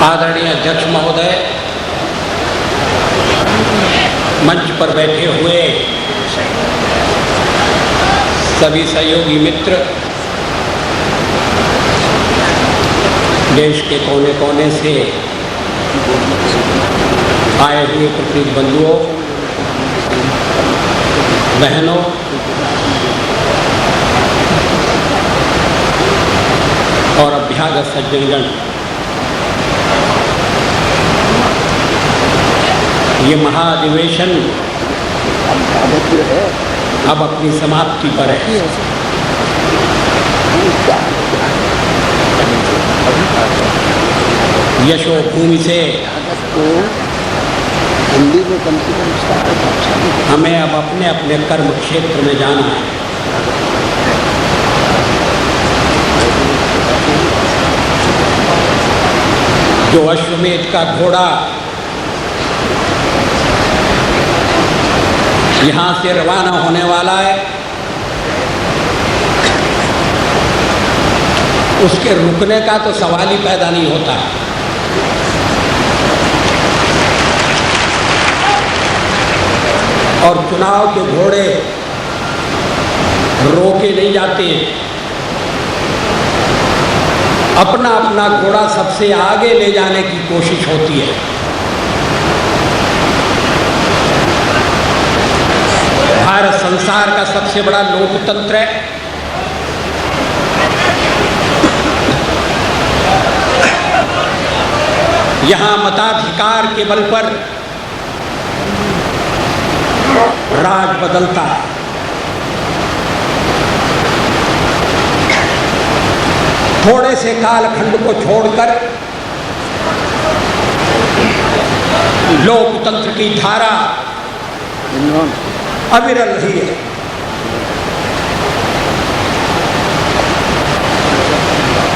आदरणीय अध्यक्ष महोदय, मंच पर बैठे हुए सभी सहयोगी मित्र, देश के कोने कोने से आए हुए प्रतिनिधि बंधुओं, बहनों, और अभ्यागत सज्जनगण, ये महाधिवेशन अब अपनी समाप्ति पर है। यशोभूमि से हमें अब अपने अपने कर्म क्षेत्र में जाना है। जो अश्वमेध का घोड़ा यहाँ से रवाना होने वाला है, उसके रुकने का तो सवाल ही पैदा नहीं होता। और चुनाव के घोड़े रोके नहीं जाते, अपना अपना घोड़ा सबसे आगे ले जाने की कोशिश होती है। भारत संसार का सबसे बड़ा लोकतंत्र है। यहाँ मताधिकार के बल पर राज बदलता है। थोड़े से कालखंड को छोड़कर लोकतंत्र की धारा अविरल रही है।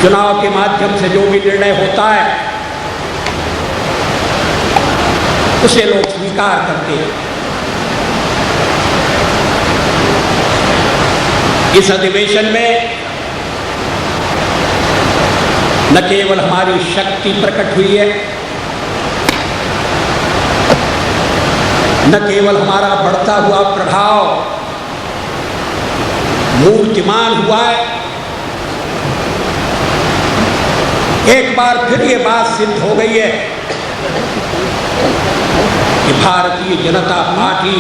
चुनाव के माध्यम से जो भी निर्णय होता है उसे लोग स्वीकार करते हैं। इस अधिवेशन में न केवल हमारी शक्ति प्रकट हुई है, न केवल हमारा बढ़ता हुआ प्रभाव मूर्तिमान हुआ है, एक बार फिर ये बात सिद्ध हो गई है कि भारतीय जनता पार्टी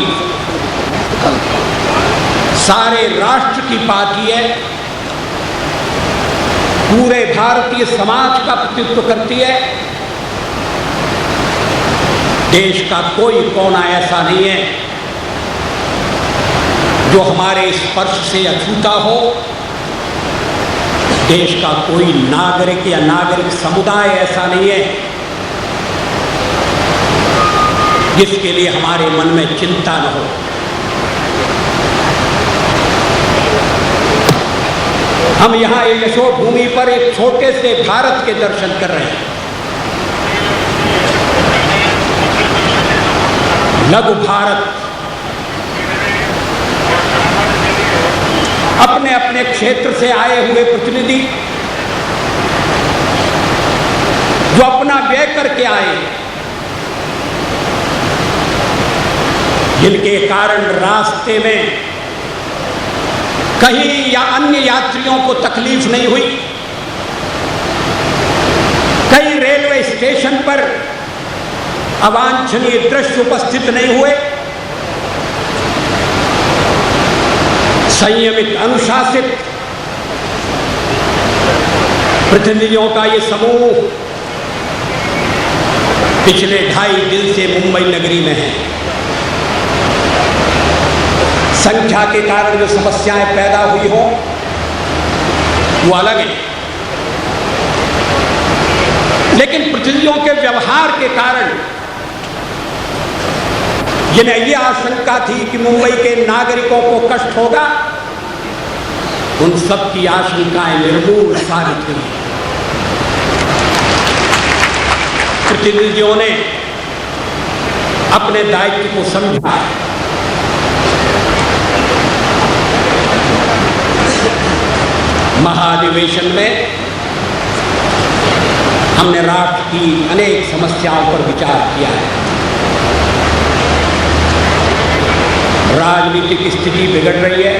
सारे राष्ट्र की पार्टी है, पूरे भारतीय समाज का प्रतिनिधित्व करती है। देश का कोई कोना ऐसा नहीं है जो हमारे स्पर्श से अछूता हो। देश का कोई नागरिक या नागरिक समुदाय ऐसा नहीं है जिसके लिए हमारे मन में चिंता न हो। हम यहाँ यशोभूमि पर एक छोटे से भारत के दर्शन कर रहे हैं। लघु भारत अपने अपने क्षेत्र से आए हुए प्रतिनिधि जो अपना व्यय करके आए, जिनके कारण रास्ते में कहीं या अन्य यात्रियों को तकलीफ नहीं हुई, कई रेलवे स्टेशन पर अवांछनीय दृश्य उपस्थित नहीं हुए। संयमित अनुशासित प्रतिनिधियों का ये समूह पिछले 2.5 दिन से मुंबई नगरी में है। संख्या के कारण जो समस्याएं पैदा हुई हो वो अलग है, लेकिन प्रतिनिधियों के व्यवहार के कारण जिन्हें ये आशंका थी कि मुंबई के नागरिकों को कष्ट होगा, उन सब की आशंकाएं निर्मूल साबित हुई। प्रतिनिधियों ने अपने दायित्व को समझा, महाधिवेशन में हमने राष्ट्र की अनेक समस्याओं पर विचार किया है। राजनीतिक स्थिति बिगड़ रही है,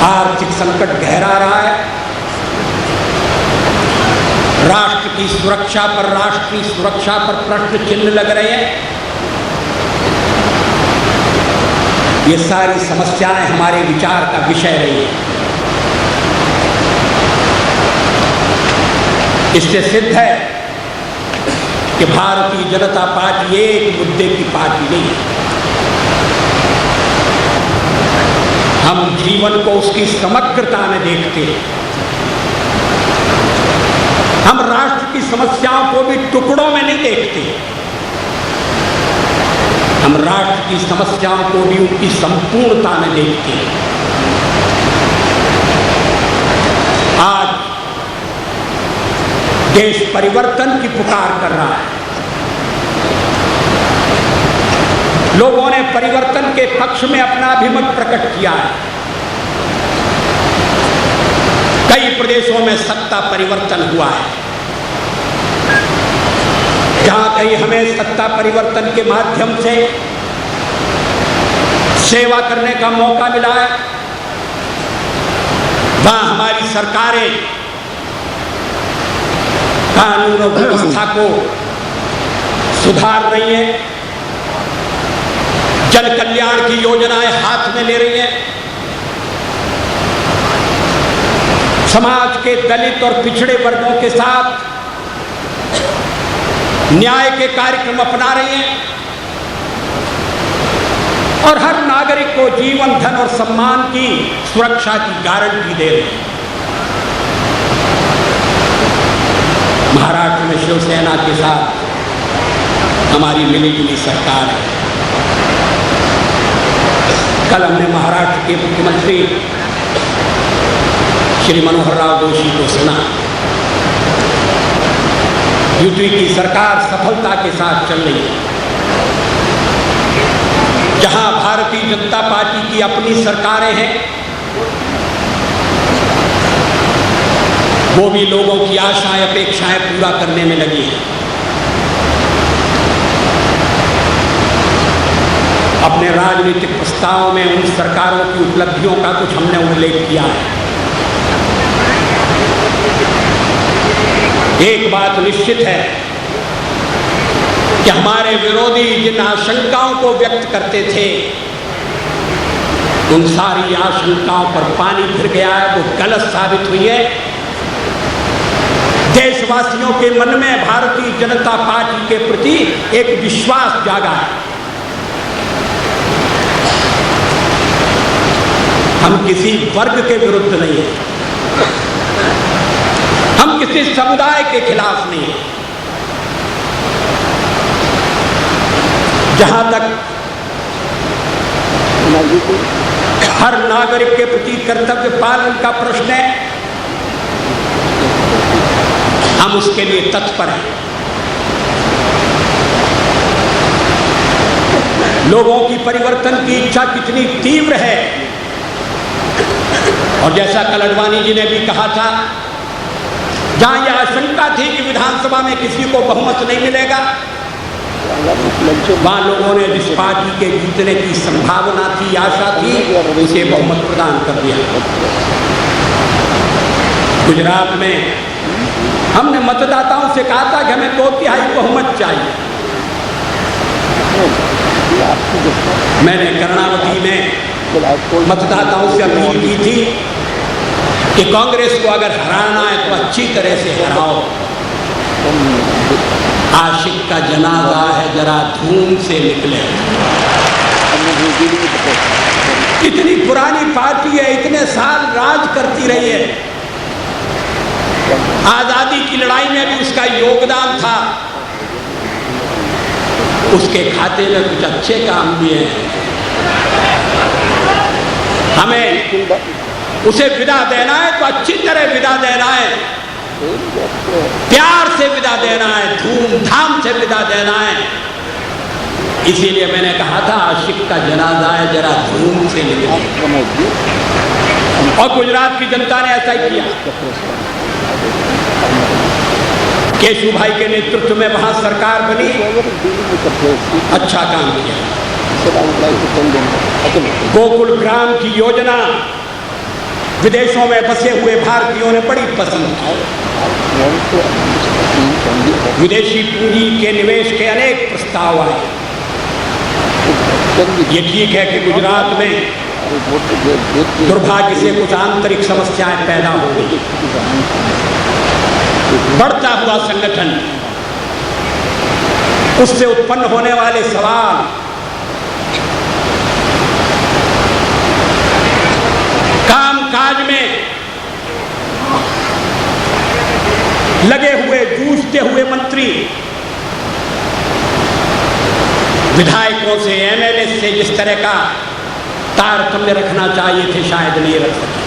आर्थिक संकट गहरा रहा है, राष्ट्र की सुरक्षा पर, राष्ट्रीय सुरक्षा पर प्रश्न चिन्ह लग रहे हैं। ये सारी समस्याएं हमारे विचार का विषय रही है। इससे सिद्ध है कि भारतीय जनता पार्टी एक मुद्दे की पार्टी नहीं है। हम जीवन को उसकी समग्रता में देखते हैं। हम राष्ट्र की समस्याओं को भी टुकड़ों में नहीं देखते। हम राष्ट्र की समस्याओं को भी उनकी संपूर्णता में देखते हैं। आज देश परिवर्तन की पुकार कर रहा है। लोगों ने परिवर्तन के पक्ष में अपना अभिमत प्रकट किया है। कई प्रदेशों में सत्ता परिवर्तन हुआ है। जहां कहीं हमें सत्ता परिवर्तन के माध्यम से सेवा करने का मौका मिला है, वहां हमारी सरकारें कानून और व्यवस्था को सुधार रही हैं, जन कल्याण की योजनाएं हाथ में ले रही हैं, समाज के दलित और पिछड़े वर्गों के साथ न्याय के कार्यक्रम अपना रही हैं और हर नागरिक को जीवन, धन और सम्मान की सुरक्षा की गारंटी दे रही हैं। महाराष्ट्र में शिवसेना के साथ हमारी मिलीजुली सरकार है। कल हमने महाराष्ट्र के मुख्यमंत्री श्री मनोहर लाल जोशी को सुना। यूपी की सरकार सफलता के साथ चल रही है। जहां भारतीय जनता पार्टी की अपनी सरकारें हैं, वो भी लोगों की आशाएं, अपेक्षाएं पूरा करने में लगी है। अपने राजनीतिक प्रस्ताव में उन सरकारों की उपलब्धियों का कुछ हमने उल्लेख किया है। एक बात निश्चित है कि हमारे विरोधी जिन आशंकाओं को व्यक्त करते थे, उन सारी आशंकाओं पर पानी फिर गया है, वो गलत साबित हुई है। देशवासियों के मन में भारतीय जनता पार्टी के प्रति एक विश्वास जागा है। हम किसी वर्ग के विरुद्ध नहीं हैं, हम किसी समुदाय के खिलाफ नहीं हैं। जहां तक हर नागरिक के प्रति कर्तव्य पालन का प्रश्न है, हम उसके लिए तत्पर हैं। लोगों की परिवर्तन की इच्छा कितनी तीव्र है, और जैसा कल अडवाणी जी ने भी कहा था, जहां यह आशंका थी कि विधानसभा में किसी को बहुमत नहीं मिलेगा, वहां लोगों ने जिस पार्टी के जीतने की संभावना थी, आशा थी, उसे बहुमत प्रदान कर दिया। गुजरात में हमने मतदाताओं से कहा था कि हमें 2/3 बहुमत चाहिए। मैंने कर्णावती में मतदाताओं से अपील की थी कि कांग्रेस को अगर हराना है तो अच्छी तरह से हराओ। आशिक का जनाजा है, जरा धूम से निकले। इतनी पुरानी पार्टी है, इतने साल राज करती रही है, आजादी की लड़ाई में भी उसका योगदान था, उसके खाते में कुछ अच्छे काम भी हैं। हमें उसे विदा देना है तो अच्छी तरह विदा देना है, प्यार से विदा देना है, धूमधाम से विदा देना है। इसीलिए मैंने कहा था आशिक का जनाजा है, जरा धूम से निकले। और गुजरात की जनता ने ऐसा ही किया। केशु भाई के नेतृत्व में वहां सरकार बनी, अच्छा काम किया। गोकुल ग्राम की योजना विदेशों में बसे हुए भारतीयों ने बड़ी पसंद की। विदेशी पूंजी के निवेश के अनेक प्रस्ताव आए। ये ठीक है कि गुजरात में दुर्भाग्य से कुछ आंतरिक समस्याएं पैदा हो गई। बढ़ता हुआ संगठन, उससे उत्पन्न होने वाले सवाल, कामकाज में लगे हुए जूझते हुए मंत्री विधायकों से, एमएलए से जिस तरह का तारतम्य रखना चाहिए थे, शायद नहीं रख सके।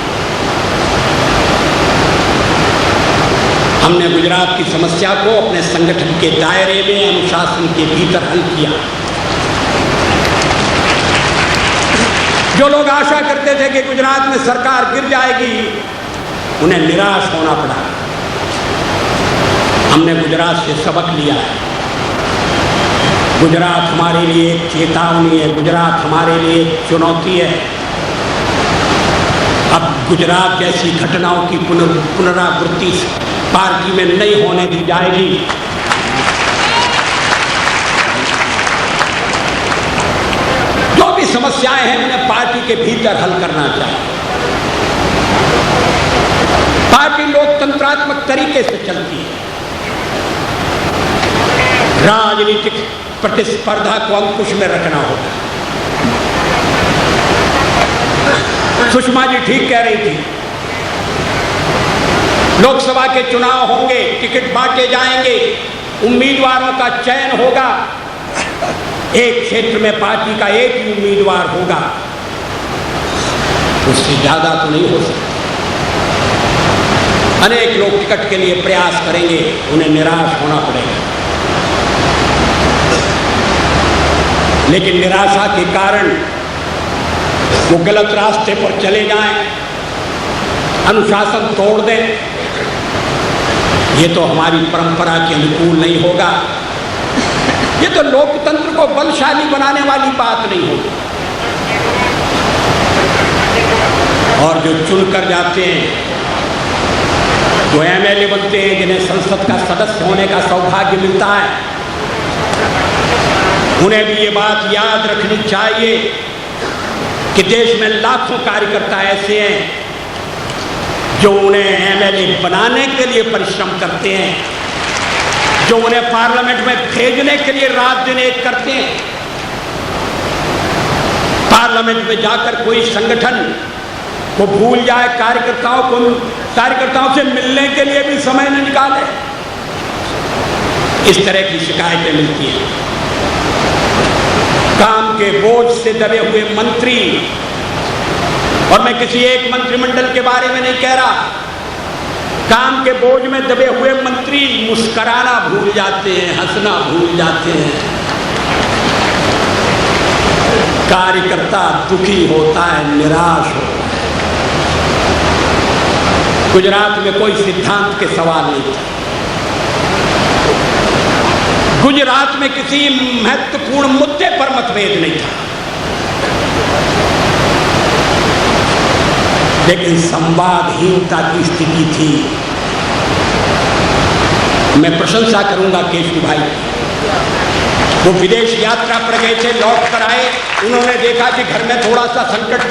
हमने गुजरात की समस्या को अपने संगठन के दायरे में, अनुशासन के भीतर हल किया। जो लोग आशा करते थे कि गुजरात में सरकार गिर जाएगी, उन्हें निराश होना पड़ा। हमने गुजरात से सबक लिया है। गुजरात हमारे लिए एक चेतावनी है, गुजरात हमारे लिए एक चुनौती है। अब गुजरात जैसी घटनाओं की पुनरावृत्ति पार्टी में नहीं होने दी जाएगी। जो भी समस्याएं हैं उन्हें पार्टी के भीतर हल करना चाहिए। पार्टी लोकतंत्रात्मक तरीके से चलती है। राजनीतिक प्रतिस्पर्धा को अंकुश में रखना होगा। सुषमा जी ठीक कह रही थी, लोकसभा के चुनाव होंगे, टिकट बांटे जाएंगे, उम्मीदवारों का चयन होगा, एक क्षेत्र में पार्टी का एक ही उम्मीदवार होगा, उससे ज्यादा तो नहीं हो सकता। अनेक लोग टिकट के लिए प्रयास करेंगे, उन्हें निराश होना पड़ेगा। लेकिन निराशा के कारण वो गलत रास्ते पर चले जाएं, अनुशासन तोड़ दें, ये तो हमारी परंपरा के अनुकूल नहीं होगा। ये तो लोकतंत्र को बलशाली बनाने वाली बात नहीं होगी। और जो चुनकर जाते हैं, जो एमएलए बनते हैं, जिन्हें संसद का सदस्य होने का सौभाग्य मिलता है, उन्हें भी ये बात याद रखनी चाहिए कि देश में लाखों कार्यकर्ता ऐसे हैं जो उन्हें एमएलए बनाने के लिए परिश्रम करते हैं, जो उन्हें पार्लियामेंट में भेजने के लिए रात दिन एक करते हैं। पार्लियामेंट में जाकर कोई संगठन को भूल जाए, कार्यकर्ताओं से मिलने के लिए भी समय न निकाले। इस तरह की शिकायतें मिलती हैं। काम के बोझ से दबे हुए मंत्री, और मैं किसी एक मंत्रिमंडल के बारे में नहीं कह रहा, काम के बोझ में दबे हुए मंत्री मुस्कुराना भूल जाते हैं, हंसना भूल जाते हैं। कार्यकर्ता दुखी होता है, निराश होता है। गुजरात में कोई सिद्धांत के सवाल नहीं था। गुजरात में किसी महत्वपूर्ण मुद्दे पर मतभेद नहीं था, लेकिन संवादहीनता की स्थिति थी। मैं प्रशंसा करूंगा केशु भाई, वो विदेश यात्रा पर गए थे, लौट कर आए, उन्होंने देखा कि घर में थोड़ा सा संकट